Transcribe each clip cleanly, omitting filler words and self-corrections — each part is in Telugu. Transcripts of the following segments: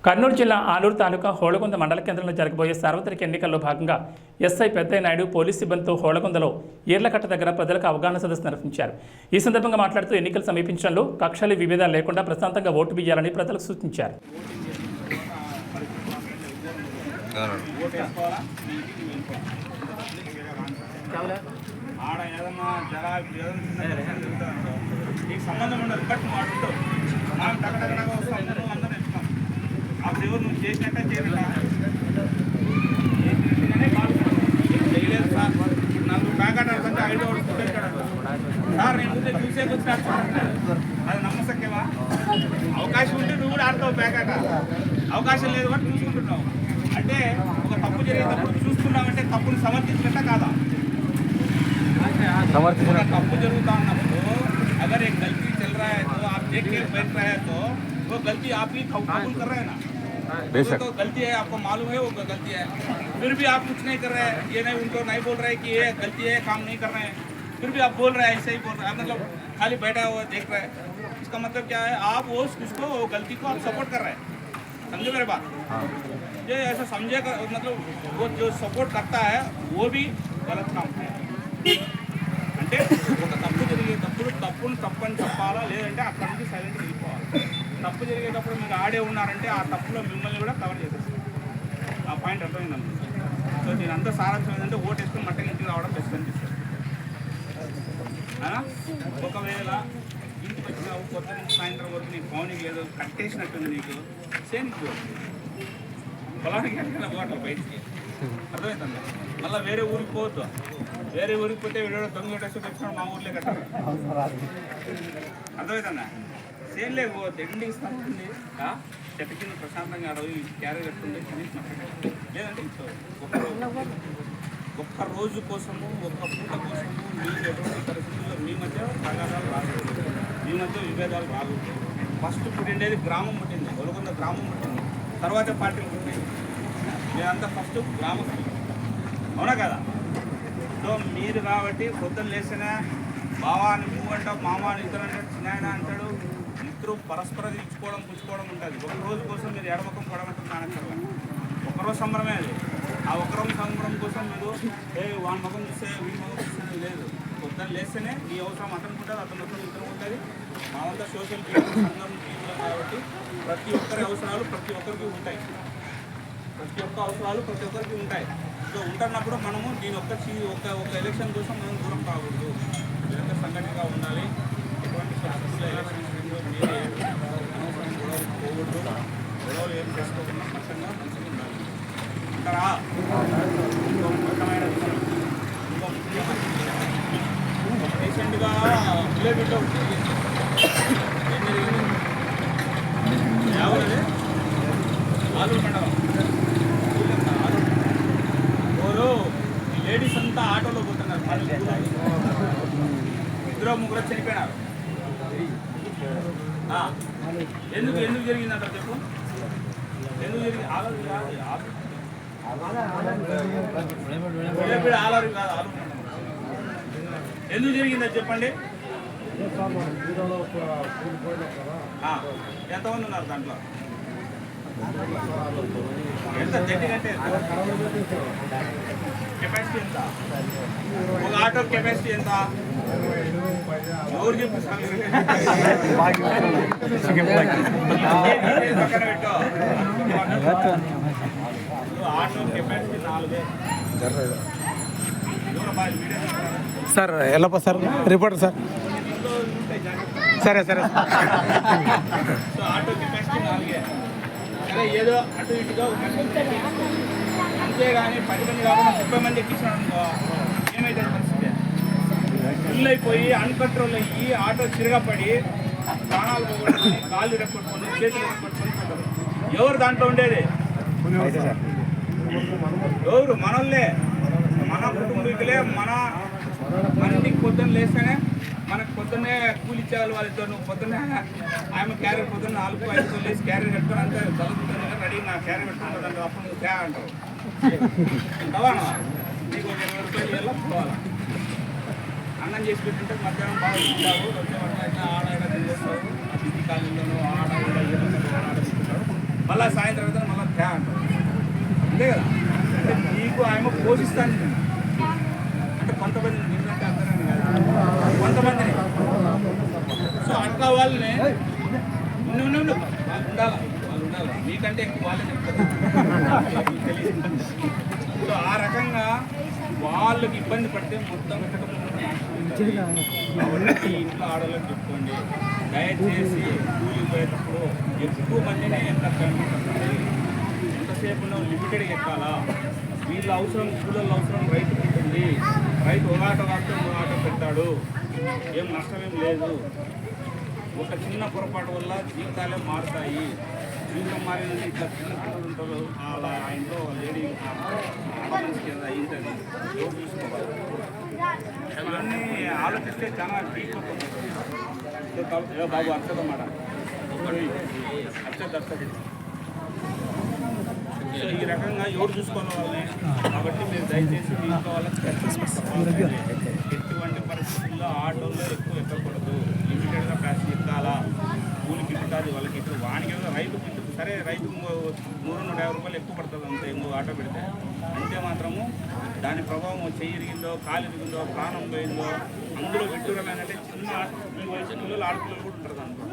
కర్నూలు జిల్లా ఆలూరు తాలూకా హోళగుంద మండల కేంద్రంలో జరగబోయే సార్వత్రిక ఎన్నికల్లో భాగంగా ఎస్ఐ పెద్దయ్య నాయుడు పోలీసు సిబ్బందితో హోళగుందలో ఈర్లకట్ట దగ్గర ప్రజలకు అవగాహన సదస్సు నిర్వహించారు. ఈ సందర్భంగా మాట్లాడుతూ ఎన్నికల సమీపించడంలో కక్షలు విభేదాలు లేకుండా ప్రశాంతంగా ఓటు వేయాలని ప్రజలకు సూచించారు. आप देवर చేసినట్టే చేయలేదు సార్. నాకు ప్యాకెట్ అంటే 5 రోజులు సార్ నేను ముందే చూసేకి వచ్చినట్టు అది నమ్మసక్యవా? అవకాశం ఉంటే నువ్వు కూడా ఆడతావు ప్యాకెట్, అవకాశం లేదు కాబట్టి చూసుకుంటున్నావు. అంటే ఒక తప్పు జరిగేటప్పుడు చూసుకున్నామంటే తప్పుని సమర్థించినట్ట కాదా? తప్పు జరుగుతా ఉన్నప్పుడు अगर एक गलती चल रहा है तो आप देख के बैठ रहे हैं तो वो गलती आप ही कबूल कर रहे हैं ना. तो गलती है, आपको मालूम है वो गलती है, फिर भी आप कुछ नहीं कर रहे हैं. ये नहीं उनको नहीं बोल रहे कि ये गलती है, काम नहीं कर रहे हैं, फिर भी आप बोल रहे हैं, ऐसे ही बोल रहे हैं. मतलब खाली बैठा हुआ देख रहे हैं. इसका मतलब क्या है? आप वो उसको गलती को आप सपोर्ट कर रहे हैं. समझे मेरे बात? ये ऐसा समझे मतलब वो जो सपोर्ट करता है वो भी गलत काम है. అంటే ఒక తప్పు జరిగేటప్పుడు తప్పుని తప్పని చెప్పాలా, లేదంటే అక్కడి నుంచి సైలెంట్గా వెళ్ళిపోవాలి. తప్పు జరిగేటప్పుడు మీరు ఆడే ఉన్నారంటే ఆ తప్పులో మిమ్మల్ని కూడా కవర్ చేసేస్తారు. ఆ పాయింట్ అర్థమైందమ్మా. సో నేను అంతా సారాంశం ఏంటంటే ఓటు వేసుకుని మట్టకి ఇంటికి రావడం బెస్ట్ అనిపిస్తుంది. ఒకవేళ ఇంటికి వచ్చినావు కొత్త నుంచి సాయంత్రం వరకు నీకు పౌనికి లేదు, కట్టేసినట్టుంది నీకు, సేనికి పొలానికి ఎక్కడ పోవట్లేదు బయటికి, అర్థమవుతుందా? మళ్ళీ వేరే ఊరికి పోవద్దు. వేరే ఊరికి పోతే వీడియో దొంగ డ్రెస్ తెచ్చుకోవడం మా ఊర్లే కట్టారు, అర్థమవుతుందా? సేమ్ లేకపోతే ఎండింగ్ ఇస్తుంది చెట్టు కింద ప్రశాంతంగా అడవి క్యారీ కట్టుకుంటే లేదంటే ఒక్క రోజు కోసము ఒక్క పూట కోసము మీరు ఎటువంటి పరిస్థితుల్లో మీ మధ్య తగాదాలు రాకూడదు, మీ మధ్య విభేదాలు రాకూడదు. ఫస్ట్ పుట్టిండేది గ్రామం పుట్టింది, ఒలకొండ గ్రామం పుట్టింది, తర్వాత పార్టీలు పుట్టింది. మీరంతా ఫస్ట్ గ్రామస్తులు, అవునా కదా? సో మీరు కాబట్టి పొద్దున్న లేచినా బావా అని నువ్వు అంటావు, మామ అని ఇద్దరు అంటాడు, చిన్నాయన అంటాడు, ఇద్దరు పరస్పరం ఇచ్చుకోవడం పుచ్చుకోవడం ఉంటుంది. ఒక రోజు కోసం మీరు ఎడమకం పడమంటుంది నానక్కర్లా, ఒకరోజు సంబరమే అది. ఆ ఒకరోజు సంబరం కోసం మీరు వాడి ముఖం చూస్తే వీడి ముఖం చూస్తే లేదు. పొద్దున్న లేస్తేనే నీ అవసరం అతనికి ఉంటుంది, అతని అవసరం ఇతను ఉంటుంది. మామంతా సోషల్ సంఘం కాబట్టి ప్రతి ఒక్కరి అవసరాలు ప్రతి ఒక్కరికి ఉంటాయి, ప్రతి ఒక్క అవసరాలు ప్రతి ఒక్కరికి ఉంటాయి. సో ఉంటున్నప్పుడు మనము దీని ఒక ఎలక్షన్ కోసం మనం దూరం కాకూడదు, వీరంతా సంఘటనగా ఉండాలి. ఎటువంటి పరిస్థితుల్లో ఎలక్షన్స్ మీరే అనవసరం గొడవలు పోకూడదు, గొడవలు ఏం చేసుకోకుండా మంచిగా ఉండాలి అంటారా? ఇంకో ముఖ్యమైన విషయం, ఇంకో ముఖ్యమైన రీసెంట్గా పిల్లబిడ్డ ఏం జరిగింది? ఎవరు ఆలూరు మండలం లేడీస్ అంతా ఆటోలో పోతున్నారు, ఇద్దరు ముగ్గురు చనిపోయినారు. ఎందుకు జరిగిందంట చెప్పు? ఎందుకు జరిగింది? ఆలూరు కాదు, ఎందుకు జరిగిందని చెప్పండి. ఎంతమంది ఉన్నారు దాంట్లో? ఎంత గంటే కెపాసిటీ ఎంత? ఒక ఆటో కెపాసిటీ ఎంత? ఎవరు చెప్పు పక్కన పెట్టు. Auto capacity 4. Sir Yellappa sir reporter sir. సరే సరే. So auto capacity 4. అదే ఏదో అటు ఇటుగా అంతేగాని 10 మంది కాకుండా 30 మంది ఎక్కించాడు ఏమైతే పరిస్థితి? ఫుల్ అయిపోయి అన్కంట్రోల్ అయ్యి ఆటో చిరగపడి ప్రాణాలు పోగొట్టుకొని కాళ్ళు రెప్పట్టుకొని చేతులు రెప్పట్టుకొని పోతారు. ఎవరు దాంట్లో ఉండేది? ఎవరు? మనోళ్ళే, మన కుటుంబీకులే. మన ఇంటికి పొద్దున్న లేస్తేనే మనకు పొద్దున్నే కూలి ఇచ్చేవాళ్ళు వాళ్ళతో. నువ్వు పొద్దున్నే ఆమె క్యారెట్ పొద్దున్న 4-5 లేచి క్యారెట్ పెట్టుకొని అంతే చదువుతుంది రెడీ నా క్యారెట్ పెట్టుకుంటుంది. అప్పుడు నువ్వు క్యా అంటావు అంటావా? నీకు 20 రూపాయలు వెళ్ళా పోవాలి. అన్నం చేసి పెట్టుంటే మధ్యాహ్నం బాగా తింటావు, వచ్చే వంట అయితే ఆడ తినేస్తావు. ఆ బిజీ కాలంలోనూ ఆడ ఆడ తింటావు. మళ్ళీ సాయంత్రం అయితే మళ్ళీ త్యా అంటారు. అంతే కదా, అంటే నీకు ఆయన పోషిస్తాను నేను. అంటే కొంతమంది నిన్నంటే అందరని కాదు, కొంతమందిని. సో అట్లా వాళ్ళని వాళ్ళు ఉండాలి మీకంటే ఎక్కువ వాళ్ళే చెప్తారు తెలియదు. సో ఆ రకంగా వాళ్ళకి ఇబ్బంది పడితే మొత్తం కాబట్టి ఇంట్లో ఆడవాళ్ళకి చెప్పుకోండి, దయచేసి కూలికి పోయేటప్పుడు ఎక్కువ మందిని ఎక్కకండి. ఎంతసేపు లిమిటెడ్గా ఎక్కాలా. వీళ్ళ అవసరం కూలీల అవసరం రైతుకు ఉంటుంది. రైతు ఒక ఆటో కాస్తే ఒక ఆటో పెడతాడు, ఏం నష్టమేం లేదు. ఒక చిన్న పొరపాటు వల్ల జీవితాలే మారుతాయి. జీవితం మారినది ఇట్లా చిన్న పిల్లలు ఉంటారు, అలా ఆ ఇంట్లో లేడీ మనిషికి అయింటుంది. ఎవరు చూసుకోవాలి. ఇవన్నీ ఆలోచిస్తే చాలా డీప్గా పోతుంది. బాబు అర్థమాట అర్థం. సో ఈ రకంగా ఎవరు చూసుకోవాలి వాళ్ళని. కాబట్టి మీరు దయచేసి మీ ఇంట్లో వాళ్ళకి ఎటువంటి పరిస్థితుల్లో ఆటోల్లో ఎక్కువ ఎక్కకూడదు. లిమిటెడ్గా ప్యాసింజర్ ఎక్కాలా. కూలికి ఇస్తుంది వాళ్ళకి ఇక్కడ వానికి రైతుకి ఇస్తుంది. సరే రైతుకు 100-150 రూపాయలు ఎక్కువ పడుతుంది అంతే ఇంకో ఆటో పెడితే. అంటే మాత్రము దాని ప్రభావం చెయ్యి ఇరిగిందో, కాలు ఇరిగిందో, ప్రాణం పోయిందో, అందులో విడ్డూరాలంటే చిన్న ఈ వయసు పిల్లలు ఆడపిల్లలు కూడా ఉంటారు. దాంట్లో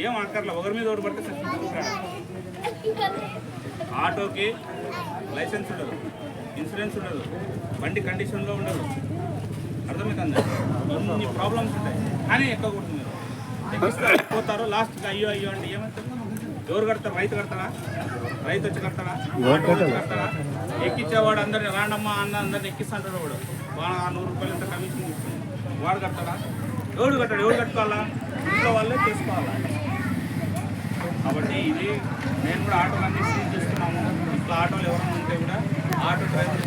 ఏం అక్కర్లా, ఒకరి మీద ఒకటి పడితే సరిపోతాడు. ఆటోకి లైసెన్స్ ఉండదు, ఇన్సూరెన్స్ ఉండదు, బండి కండిషన్లో ఉండదు. అర్థమవుతుందా? ఇన్ని ప్రాబ్లమ్స్ ఉంటాయి. కానీ ఎక్కకూడదు. మీరు ఎక్కిస్తారు, పోతారు, లాస్ట్కి అయ్యో అంటే ఏమవుతుంది? ఎవరు కడతారు? రైతు కడతారా? రైతు వచ్చి కడతారా? ఆటో వచ్చి కడతారా? ఎక్కించేవాడు అందరినీ రాండమ్మా అందరిని ఎక్కిస్తుంటాడు. వాడు 100 రూపాయలు ఎంత కమిషన్ తీసుకుని వాడు కడతారా? ఎవడు కట్టాడు? ఎవడు కట్టుకోవాలా? ఇంట్లో వాళ్ళే చేసుకోవాలా. కాబట్టి ఇది నేను కూడా ఆటోలు అన్నీ చూస్తున్నాము. ఇట్లా ఆటోలు ఎవరైనా ఉంటే కూడా ఆటో డ్రైవర్